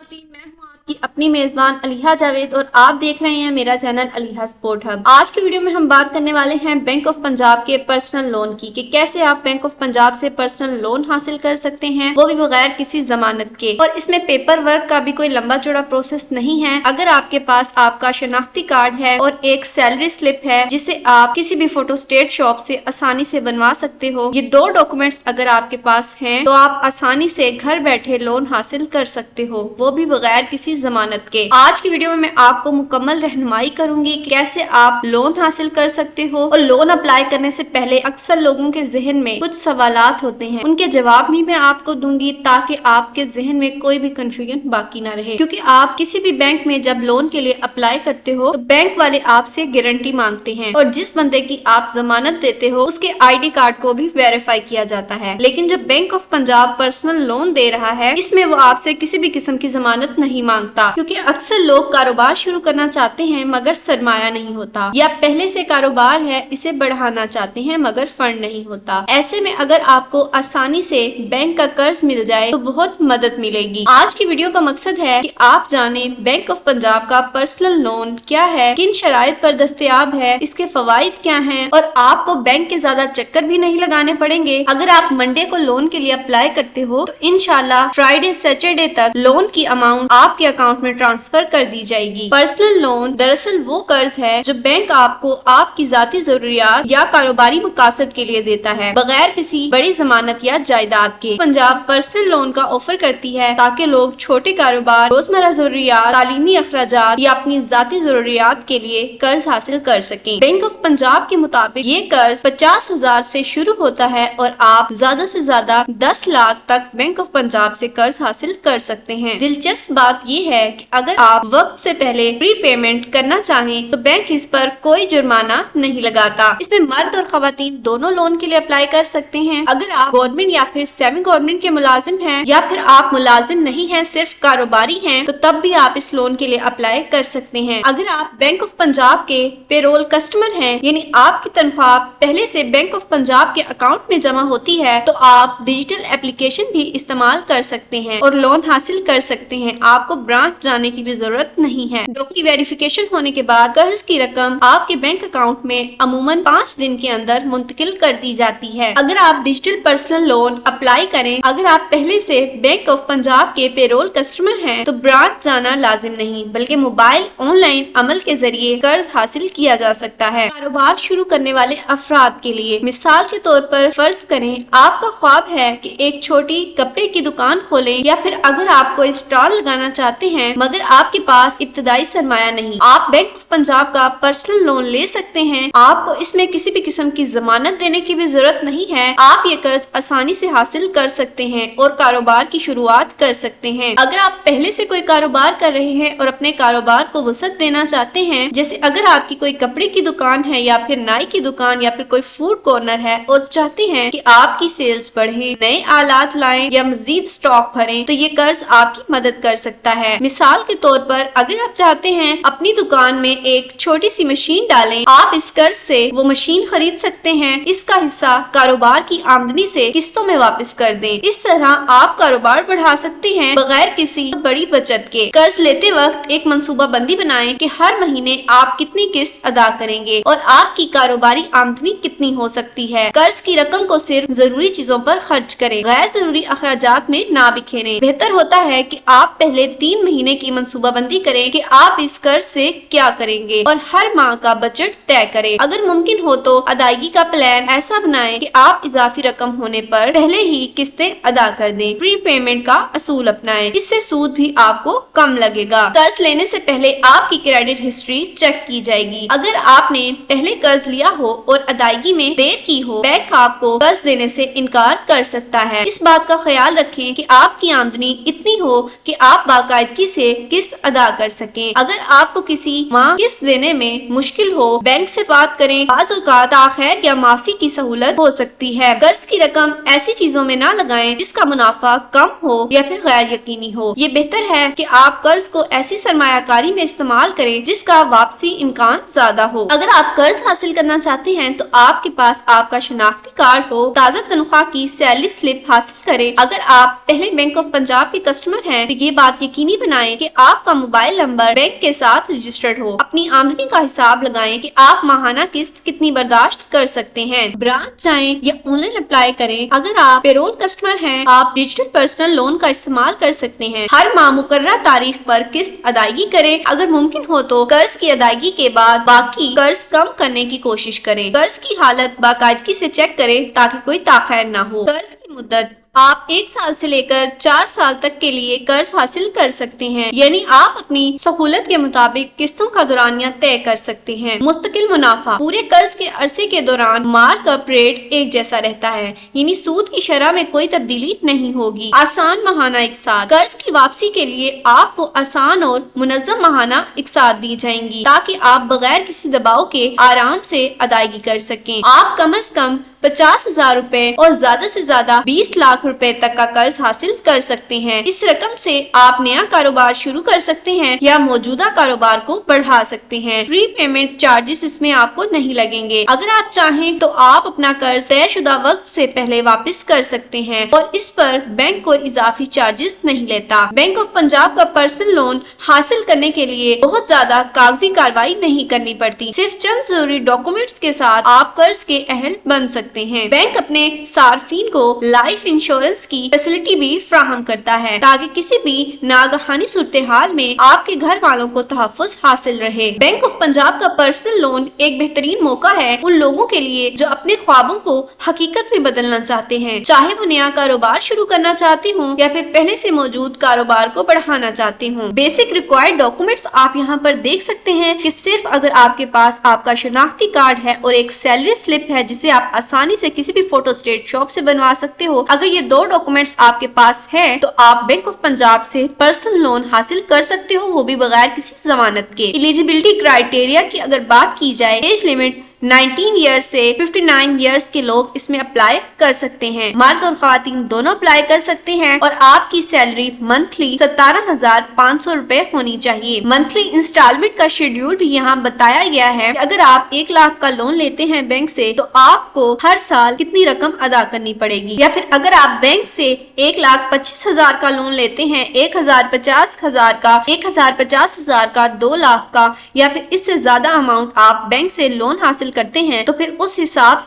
नाज़रीन, मैं हूँ आपकी अपनी मेजबान अलीहा जावेद और आप देख रहे हैं मेरा चैनल अलीहा स्पोर्ट हब। आज की वीडियो में हम बात करने वाले हैं बैंक ऑफ पंजाब के पर्सनल लोन की कि कैसे आप बैंक ऑफ पंजाब से पर्सनल लोन हासिल कर सकते हैं, वो भी बगैर किसी जमानत के। और इसमें पेपर वर्क का भी कोई लंबा चौड़ा प्रोसेस नहीं है। अगर आपके पास आपका शनाख्ती कार्ड है और एक सैलरी स्लिप है जिसे आप किसी भी फोटोस्टेट शॉप से आसानी से बनवा सकते हो, ये दो डॉक्यूमेंट्स अगर आपके पास हैं तो आप आसानी से घर बैठे लोन हासिल कर सकते हो, वो भी बगैर किसी जमानत के। आज की वीडियो में मैं आपको मुकम्मल रहनुमाई करूंगी कैसे आप लोन हासिल कर सकते हो। और लोन अप्लाई करने से पहले अक्सर लोगों के जहन में कुछ सवालात होते हैं, उनके जवाब भी मैं आपको दूंगी ताकि आपके जहन में कोई भी कंफ्यूजन बाकी ना रहे। क्योंकि आप किसी भी बैंक में जब लोन के लिए अप्लाई करते हो तो बैंक वाले आपसे गारंटी मांगते हैं और जिस बंदे की आप जमानत देते हो उसके ID कार्ड को भी वेरीफाई किया जाता है। लेकिन जो bank of Punjab personal loan दे रहा है इसमें वो आपसे किसी भी किस्म की जमानत नहीं मांगता, क्योंकि अक्सर लोग कारोबार शुरू करना चाहते हैं मगर सरमाया नहीं होता, या पहले से कारोबार है इसे बढ़ाना चाहते हैं मगर फंड नहीं होता। ऐसे में अगर आपको आसानी से बैंक का कर्ज मिल जाए तो बहुत मदद मिलेगी। आज की वीडियो का मकसद है कि आप जाने बैंक ऑफ पंजाब का पर्सनल लोन क्या है, किन शराइत पर दस्तयाब है, इसके फवाइद क्या हैं और आपको बैंक के ज्यादा चक्कर भी नहीं लगाने पड़ेंगे। अगर आप मंडे को लोन के लिए अप्लाई करते हो तो इंशाल्लाह फ्राइडे सैटरडे तक लोन की अमाउंट आपके अकाउंट में ट्रांसफर कर दी जाएगी। पर्सनल लोन दरअसल वो कर्ज है जो बैंक आपको आपकी जाती जरूरियात या कारोबारी मकासद के लिए देता है बगैर किसी बड़ी जमानत या जायदाद के। पंजाब पर्सनल लोन का ऑफर करती है ताकि लोग छोटे कारोबार, रोजमर्रा जरूरियात, तालीमी अखराजात या अपनी जाती जरूरियात के लिए कर्ज हासिल कर सकें। बैंक ऑफ पंजाब के मुताबिक ये कर्ज 50,000 से शुरू होता है और आप ज्यादा से ज्यादा 10 लाख तक बैंक ऑफ पंजाब से कर्ज हासिल कर सकते हैं। दिलचस्प बात ये है कि अगर आप वक्त से पहले प्री पेमेंट करना चाहें तो बैंक इस पर कोई जुर्माना नहीं लगाता। इसमें मर्द और खवातीन दोनों लोन के लिए अप्लाई कर सकते हैं। अगर आप गवर्नमेंट या फिर सेमी गवर्नमेंट के मुलाजिम हैं या फिर आप मुलाजिम नहीं हैं, सिर्फ कारोबारी हैं, तो तब भी आप इस लोन के लिए अप्लाई कर सकते हैं। अगर आप बैंक ऑफ पंजाब के पेरोल कस्टमर हैं, यानी आपकी तनख्वाह पहले से बैंक ऑफ पंजाब के अकाउंट में जमा होती है, तो आप डिजिटल एप्लीकेशन भी इस्तेमाल कर सकते हैं और लोन हासिल कर सकते हैं। आपको ब्रांच जाने की भी जरूरत नहीं है। डॉक्यूमेंट की वेरिफिकेशन होने के बाद कर्ज की रकम आपके बैंक अकाउंट में अमूमन 5 दिन के अंदर मुंतकिल कर दी जाती है। अगर आप डिजिटल पर्सनल लोन अप्लाई करें, अगर आप पहले से बैंक ऑफ पंजाब के पेरोल कस्टमर हैं, तो ब्रांच जाना लाजिम नहीं बल्कि मोबाइल ऑनलाइन अमल के जरिए कर्ज हासिल किया जा सकता है। कारोबार शुरू करने वाले अफराद के लिए मिसाल के तौर पर फर्ज करें आपका ख्वाब है कि एक छोटी कपड़े की दुकान खोलें, या फिर अगर आप कोई स्टॉल लगाना चाहते हैं मगर आपके पास इब्तदाई सरमाया नहीं, आप बैंक ऑफ पंजाब का पर्सनल लोन ले सकते हैं। आपको इसमें किसी भी किस्म की जमानत देने की भी जरूरत नहीं है। आप ये कर्ज आसानी से हासिल कर सकते हैं और कारोबार की शुरुआत कर सकते हैं। अगर आप पहले से कोई कारोबार कर रहे हैं और अपने कारोबार को वसअत देना चाहते हैं, जैसे अगर आपकी कोई कपड़े की दुकान है या फिर नाई की दुकान या फिर कोई फूड कॉर्नर है और चाहते हैं कि आपकी सेल्स बढ़े, नए आलात लाएं या मजीद स्टॉक भरें, तो ये कर्ज आपकी मदद कर सकता है। मिसाल के तौर पर अगर आप चाहते हैं अपनी दुकान में एक छोटी सी मशीन डालें, आप इस कर्ज से वो मशीन खरीद सकते हैं। इसका हिस्सा कारोबार की आमदनी से किस्तों में वापस कर दें। इस तरह आप कारोबार बढ़ा सकते हैं बगैर किसी बड़ी बचत के। कर्ज लेते वक्त एक मंसूबा बंदी बनाएं कि हर महीने आप कितनी किस्त अदा करेंगे और आपकी कारोबारी आमदनी कितनी हो सकती है। कर्ज की रकम को सिर्फ जरूरी चीजों पर खर्च करें, गैर जरूरी अखराजात में ना बिखेरें। बेहतर होता है कि आप पहले 3 महीने की मंसूबाबंदी करें कि आप इस कर्ज से क्या करेंगे और हर माह का बजट तय करें। अगर मुमकिन हो तो अदायगी का प्लान ऐसा बनाएं कि आप इजाफी रकम होने पर पहले ही किस्तें अदा कर दें। प्री पेमेंट का असूल अपनाएं, इससे सूद भी आपको कम लगेगा। कर्ज लेने से पहले आपकी क्रेडिट हिस्ट्री चेक की जाएगी। अगर आपने पहले कर्ज लिया हो और अदायगी में देर की हो, बैंक आपको कर्ज देने से इनकार कर सकता है। इस बात का ख्याल रखें कि आपकी आमदनी इतनी हो कि आप बाकायदगी से किस्त अदा कर सकें। अगर आपको किसी माह किस्त देने में मुश्किल हो, बैंक से बात करें। बाज़ औक़ात ताख़ीर या माफी की सहूलत हो सकती है। कर्ज की रकम ऐसी चीजों में ना लगाएं जिसका मुनाफा कम हो या फिर गैर यकीनी हो। ये बेहतर है कि आप कर्ज को ऐसी सरमायाकारी में इस्तेमाल करें जिसका वापसी इम्कान ज्यादा हो। अगर आप कर्ज हासिल करना चाहते हैं तो आपके पास आपका शनाख्ती कार्ड हो, ताज़ा तनख्वाह की सैलरी स्लिप हासिल करें। अगर आप पहले बैंक ऑफ पंजाब के कस्टमर हैं तो ये बात यकीनी बनाएं कि आपका मोबाइल नंबर बैंक के साथ रजिस्टर्ड हो। अपनी आमदनी का हिसाब लगाएं कि आप माहाना किस्त कितनी बर्दाश्त कर सकते हैं। ब्रांच जाएं या ऑनलाइन अप्लाई करें। अगर आप पेरोल कस्टमर हैं, आप डिजिटल पर्सनल लोन का इस्तेमाल कर सकते हैं। हर माह मुकर्ररा तारीख पर किस्त अदायगी करें। अगर मुमकिन हो तो कर्ज की अदायगी के बाद बाकी कर्ज कम करने की कोशिश करें। कर्ज की हालत बाकायदगी से चेक करें ताकि कोई ताख़ीर न हो। कर्ज की मुद्दत आप 1 साल से लेकर 4 साल तक के लिए कर्ज हासिल कर सकते हैं, यानी आप अपनी सहूलत के मुताबिक किस्तों का दौरानिया तय कर सकते हैं। मुस्तकिल मुनाफा पूरे कर्ज के अरसे के दौरान मार्कअप रेट एक जैसा रहता है, यानी सूद की शरह में कोई तब्दीली नहीं होगी। आसान माहाना इकसाद कर्ज की वापसी के लिए आपको आसान और मुनज़्ज़म माहाना इकसाद दी जाएंगी ताकि आप बगैर किसी दबाव के आराम से अदायगी कर सकें। आप कम से कम 50,000 रुपए और ज्यादा से ज्यादा 20 लाख रुपए तक का कर्ज हासिल कर सकते हैं। इस रकम से आप नया कारोबार शुरू कर सकते हैं या मौजूदा कारोबार को बढ़ा सकते हैं। प्री पेमेंट चार्जेस इसमें आपको नहीं लगेंगे। अगर आप चाहें तो आप अपना कर्ज तयशुदा वक्त से पहले वापस कर सकते हैं और इस पर बैंक कोई इजाफी चार्जेस नहीं लेता। बैंक ऑफ पंजाब का पर्सनल लोन हासिल करने के लिए बहुत ज्यादा कागजी कार्रवाई नहीं करनी पड़ती। सिर्फ चंद जरूरी डॉक्यूमेंट्स के साथ आप कर्ज के अहल बन सकते हैं। बैंक अपने सार्फिन को लाइफ इंश्योरेंस की फैसिलिटी भी फ्राहम करता है ताकि किसी भी नागहानी सूरत हाल में आपके घर वालों को तहफ़्फ़ुज़ हासिल रहे। बैंक ऑफ पंजाब का पर्सनल लोन एक बेहतरीन मौका है उन लोगों के लिए जो अपने ख्वाबों को हकीकत में बदलना चाहते हैं, चाहे वो नया कारोबार शुरू करना चाहते हों या फिर पहले से मौजूद कारोबार को बढ़ाना चाहते हों। बेसिक रिक्वायर्ड डॉक्यूमेंट्स आप यहाँ पर देख सकते हैं कि सिर्फ अगर आपके पास आपका शनाख्ती कार्ड है और एक सैलरी स्लिप है जिसे आप आसानी से किसी भी फोटो स्टेट शॉप से बनवा सकते हो। अगर ये 2 डॉक्यूमेंट्स आपके पास है तो आप बैंक ऑफ पंजाब से पर्सनल लोन हासिल कर सकते हो, वो भी बगैर किसी जमानत के। एलिजिबिलिटी क्राइटेरिया की अगर बात की जाए, एज लिमिट 19 ईयर्स से 59 ईयर्स के लोग इसमें अप्लाई कर सकते हैं। मर्द और खातिन दोनों अप्लाई कर सकते हैं और आपकी सैलरी मंथली 17,500 रुपए होनी चाहिए। मंथली इंस्टॉलमेंट का शेड्यूल भी यहाँ बताया गया है। अगर आप 1 लाख का लोन लेते हैं बैंक से तो आपको हर साल कितनी रकम अदा करनी पड़ेगी, या फिर अगर आप बैंक से 1,25,000 का लोन लेते हैं, 1,50,000 का, 1,50,000 का, 2 लाख का या फिर इससे ज्यादा अमाउंट आप बैंक से लोन हासिल करते हैं तो फिर उस हिसाब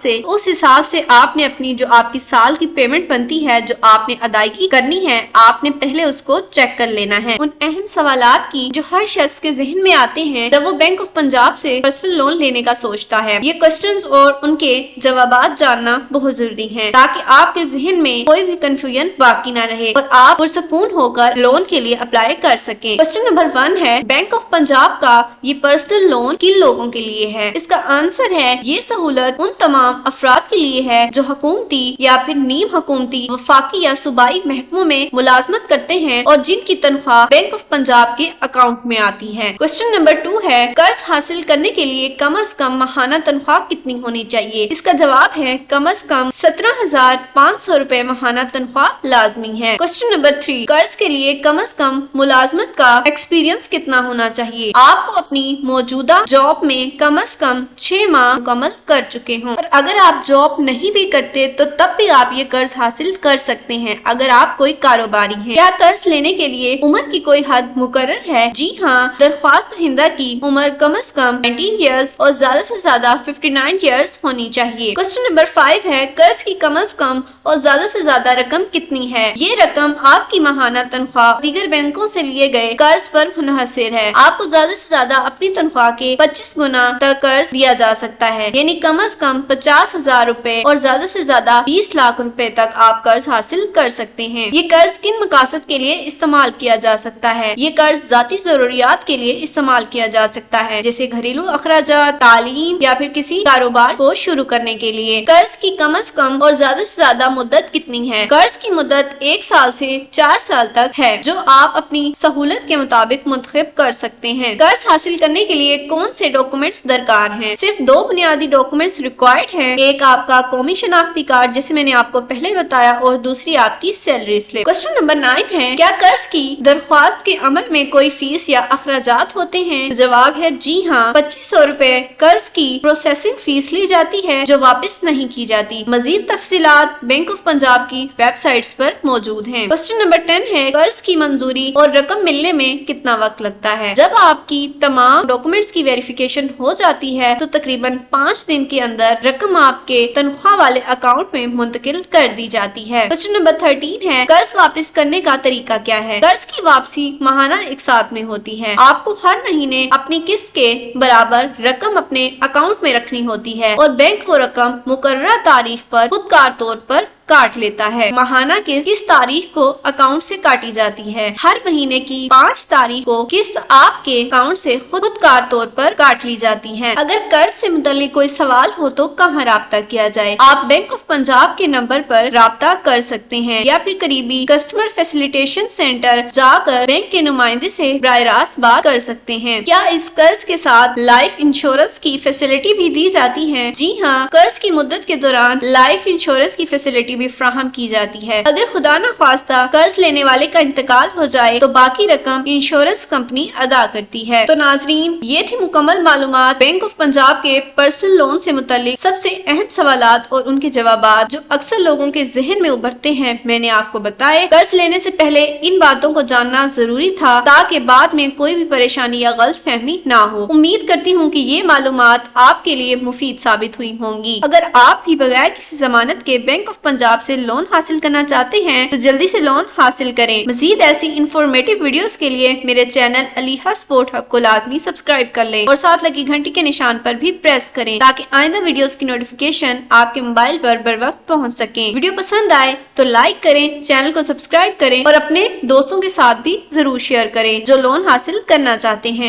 से आपने अपनी जो आपकी साल की पेमेंट बनती है, जो आपने अदायगी करनी है, आपने पहले उसको चेक कर लेना है। उन अहम सवालात की जो हर शख्स के जहन में आते हैं जब वो बैंक ऑफ पंजाब से पर्सनल लोन लेने का सोचता है। ये क्वेश्चंस और उनके जवाबात जानना बहुत जरूरी है ताकि आपके जहन में कोई भी कंफ्यूजन बाकी ना रहे और आप पुरसकून होकर लोन के लिए अप्लाई कर सकें। क्वेश्चन नंबर 1 है, बैंक ऑफ पंजाब का ये पर्सनल लोन किन लोगों के लिए है? इसका आंसर है, ये सहूलत उन तमाम अफराद के लिए है जो हुकूमती या फिर नीम हुकूमती, वफाकी या सूबाई महकमों में मुलाजमत करते हैं और जिनकी तनख्वाह बैंक ऑफ पंजाब के अकाउंट में आती है। क्वेश्चन नंबर 2 है, कर्ज हासिल करने के लिए कम से कम माहाना तनख्वाह कितनी होनी चाहिए? इसका जवाब है कम से कम 17,500 रुपए माहाना तनख्वाह लाजमी है। क्वेश्चन नंबर 3, कर्ज के लिए कम से कम मुलाजमत का एक्सपीरियंस कितना होना चाहिए? आपको अपनी मौजूदा जॉब में कम से कम 6 माह मुकम्मल कर चुके हों और अगर आप जॉब नहीं भी करते तो तब भी आप ये कर्ज हासिल कर सकते हैं अगर आप कोई कारोबारी हैं। क्या कर्ज लेने के लिए उम्र की कोई हद मुकर्रर है? जी हाँ, दरख्वास्त दहिंदा की उम्र कम से कम 19 ईयर्स और ज्यादा से ज्यादा 59 ईयर्स होनी चाहिए। क्वेश्चन नंबर 5 है, कर्ज की कम से कम और ज्यादा से ज्यादा रकम कितनी है? ये रकम आपकी माहाना तनख्वाह दीगर बैंकों से लिए गए कर्ज पर मुनहसर है। आपको ज्यादा से ज्यादा अपनी तनख्वाह के 25 गुना तक कर्ज दिया जा सकता सकता है, यानी कम अज कम 50,000 रुपए और ज्यादा से ज्यादा 20 लाख रुपए तक आप कर्ज हासिल कर सकते हैं। ये कर्ज किन मकासद के लिए इस्तेमाल किया जा सकता है? ये कर्ज जाती जरूरियात के लिए इस्तेमाल किया जा सकता है, जैसे घरेलू अखराजात, तालीम या फिर किसी कारोबार को शुरू करने के लिए। कर्ज की कम अज कम और ज्यादा से ज्यादा मुद्दत कितनी है? कर्ज की मुद्दत 1 साल से 4 साल तक है, जो आप अपनी सहूलत के मुताबिक मुंतखब कर सकते हैं। कर्ज हासिल करने के लिए कौन से डॉक्यूमेंट्स दरकार हैं? सिर्फ 2 बुनियादी डॉक्यूमेंट्स रिक्वायर्ड हैं। एक आपका कौमी शनाख्ती कार्ड, जैसे मैंने आपको पहले बताया, और दूसरी आपकी सैलरी स्लिप। क्वेश्चन नंबर 9 है, क्या कर्ज की दरख्वास्त के अमल में कोई फीस या अखराजात होते हैं? तो जवाब है जी हाँ, 2500 रुपए कर्ज की प्रोसेसिंग फीस ली जाती है, जो वापस नहीं की जाती। मजीद तफसीलात बैंक ऑफ पंजाब की वेबसाइट्स पर मौजूद हैं। क्वेश्चन नंबर 10 है, कर्ज की मंजूरी और रकम मिलने में कितना वक्त लगता है? जब आपकी तमाम डॉक्यूमेंट्स की वेरिफिकेशन हो जाती है तो तकरीबन 5 दिन के अंदर रकम आपके तनख्वाह वाले अकाउंट में मुंतकिल कर दी जाती है। क्वेश्चन नंबर 13 है, कर्ज वापस करने का तरीका क्या है? कर्ज की वापसी माहाना एक साथ में होती है। आपको हर महीने अपनी किस्त के बराबर रकम अपने अकाउंट में रखनी होती है और बैंक वो रकम मुकर्रर तारीख पर खुदकार तौर पर काट लेता है। माहाना किस्त किस तारीख को अकाउंट से काटी जाती है? हर महीने की 5 तारीख को किस्त आपके अकाउंट से खुदकार तौर पर काट ली जाती है। अगर कर्ज से मुताल्लिक कोई सवाल हो तो कहाँ राब्ता किया जाए? आप बैंक ऑफ पंजाब के नंबर पर राब्ता कर सकते हैं या फिर करीबी कस्टमर फैसिलिटेशन सेंटर जाकर बैंक के नुमाइंदे से बराह रास्त बात कर सकते हैं। क्या इस कर्ज के साथ लाइफ इंश्योरेंस की फैसिलिटी भी दी जाती है? जी हाँ, कर्ज की मुद्दत के दौरान लाइफ इंश्योरेंस की फैसिलिटी भी फ्राहम की जाती है। अगर खुदा न खास्ता कर्ज लेने वाले का इंतकाल हो जाए तो बाकी रकम इंश्योरेंस कंपनी अदा करती है। तो नाजरीन, ये थी मुकम्मल मालूमात बैंक ऑफ पंजाब के पर्सनल लोन से मुताल्लिक सबसे अहम सवालात और उनके जवाबात जो अक्सर लोगों के जहन में उभरते हैं, मैंने आपको बताए। कर्ज लेने से पहले इन बातों को जानना जरूरी था ताकि बाद में कोई भी परेशानी या गलत फहमी ना हो। उम्मीद करती हूँ कि ये मालूमात आपके लिए मुफीद साबित हुई होंगी। अगर आप भी बगैर किसी जमानत के बैंक ऑफ पंजाब से लोन हासिल करना चाहते हैं तो जल्दी से लोन हासिल करें। मजीद ऐसी इंफॉर्मेटिव वीडियोस के लिए मेरे चैनल अलीहा स्पोर्ट हब को लाजमी सब्सक्राइब कर लें और साथ लगी घंटी के निशान पर भी प्रेस करें ताकि आइंदा वीडियोस की नोटिफिकेशन आपके मोबाइल पर बर वक्त पहुंच सके। वीडियो पसंद आए तो लाइक करें, चैनल को सब्सक्राइब करें और अपने दोस्तों के साथ भी जरूर शेयर करें जो लोन हासिल करना चाहते हैं।